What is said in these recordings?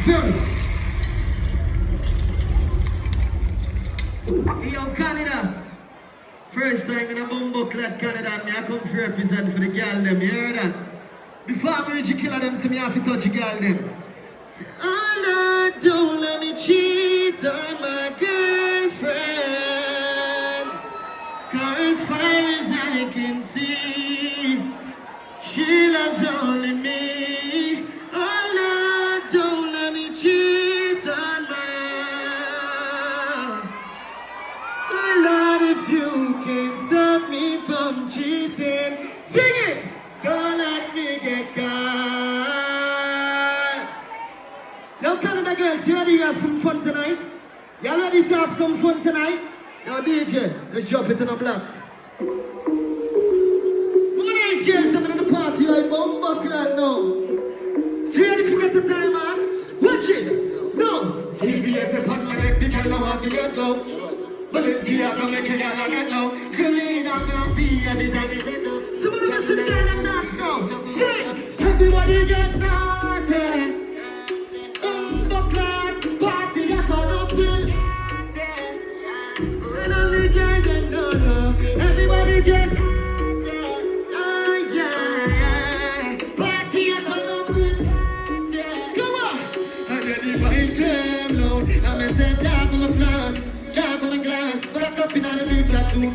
Feel me? Yo, Canada. First time in a bumbo clad Canada, me I come to represent for the girl them, you hear that? Before I reach the killer them, so me have to touch the girl them. Say, oh Lord, don't let me cheat on my girlfriend. Cause as far as I can see, she loves only me. Oh Lord, don't let me cheat on my. Oh Lord, if you can't stop me from cheating, sing it! Don't let me get caught. Yo, Canada girls, you ready to have some fun tonight? Y'all ready to have some fun tonight? Yo, DJ, let's drop it in the blocks. Nice girls coming in the party, like bumbo clad now. See ready for the time, man? Watch it! No! VVS the pan, my neck, the girl now have to get low. Balenciaga make a girl get low. Clean up your tea every time you sit up. Someone wants to the girl and dance now. See! Everybody get naughty. Bumbo clad, party at all up till. And every girl get no. Everybody just.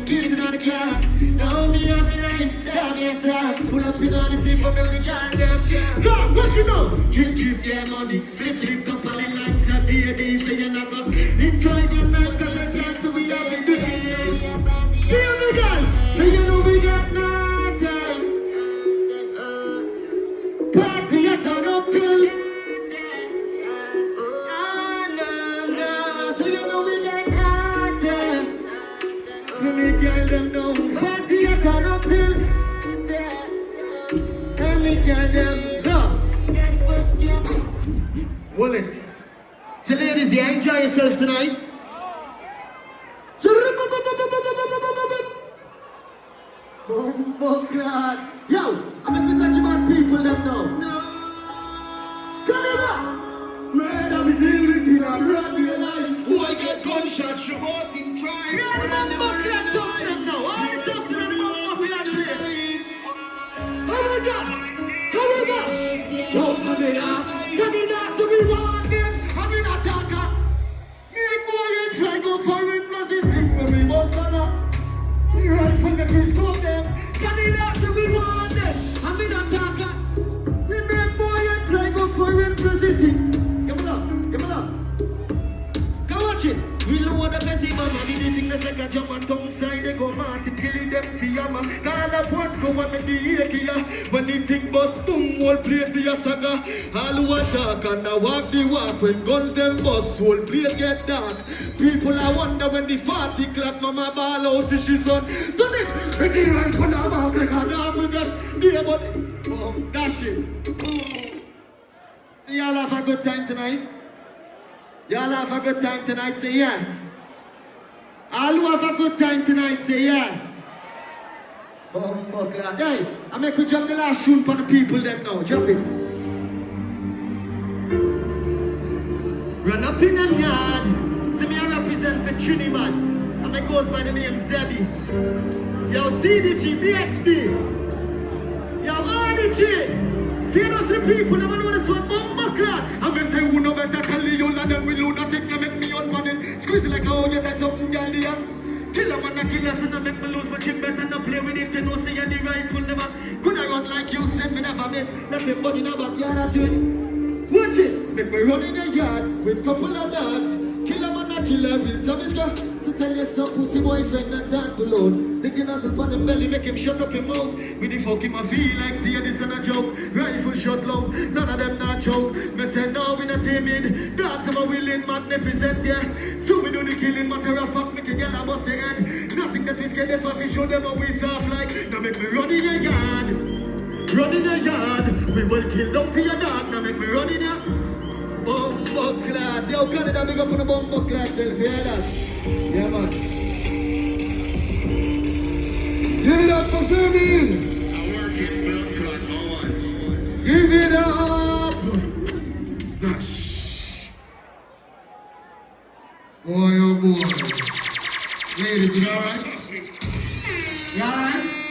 Kissing on the clock, now me on the life, down your side. Pull up in on the tip for building child, yeah. Go, what you know? Drip, yeah, money. Flip, top of the lights, got D&D, so you're not up. Enjoy the night, cause the clocks, so we have to do it. See you, we got, so you know we got nothing. Party, I turn up till. So you know we got nothing. Let me get them down, party I turn up till. Let me get them down. Wallet. So ladies, you enjoy yourself tonight? So bumbo clad. Yo, I'm a good touch about people them now. Canada! Man, I'm in the thing, I'm running your life. Who I get gunshots, you bought in try. Canada, so we want them, I'm in a talker. Me and boy and fly go for it, plus it think for me, boss on up. Me run from the Chris Club them. Canada, so we want them, I'm in a talker. Me and boy and fly go for it, plus it think. Come on. Come watch it. We know what the best mama did the thing the second jump on tongue side they go Martin killing them for yama. Call up what go on with the here. When the thing bust boom, whole place the astaga. All who attack and I walk the walk. When guns them bust, whole place get dark. People I wonder when the 40 clap mama ball out see she's on. Done it! And he ran for the mouth like a dog with us. Dear but dash it. So y'all have a good time tonight? Y'all have a good time tonight, say yeah. All who have a good time tonight, say yeah. Bumbo clad. Hey, I make you jump the last tune for the people them now. Jump it. Run up in them yard. See me I represent for Trinidad. And me goes by the name Zebby. Yo, CDG, BXD. Yo, RDG. Fear us the people, I know this one bumbo clad. I'm gonna say who no better than Leon and them will lunatic, no make me on it. Squeeze it like how you get something Gallian. Kill a man and kill us and I make me lose my chin better not play with it. You know see any rifle never. Could I run like you said me never miss. Left me body in a backyard at you. Watch it, make me run in the yard with couple of dogs. Kill a man and kill a real savage girl. So tell your son pussy boyfriend not time to load. Sticking us upon the belly, make him shut up his mouth. With the fuck him I feel like see this and a joke. Rifle shot long, none of them not choke. Me say no we not timid. Dogs are willing, magnificent, yeah. So we do the killing, matter of fact, make a girl a bust their head. Nothing that we scared, that's why we show them how we soft like. Now make me run in your yard. Run in your yard. We will kill them for your dog. Now make me run in your bumbo clad. Yo, Canada, big up on the bumbo clad self, you hear that? Yeah, man. Give it up for Zebby! Give it up! Gosh. Boy, oh boy. Ladies, you alright? You alright?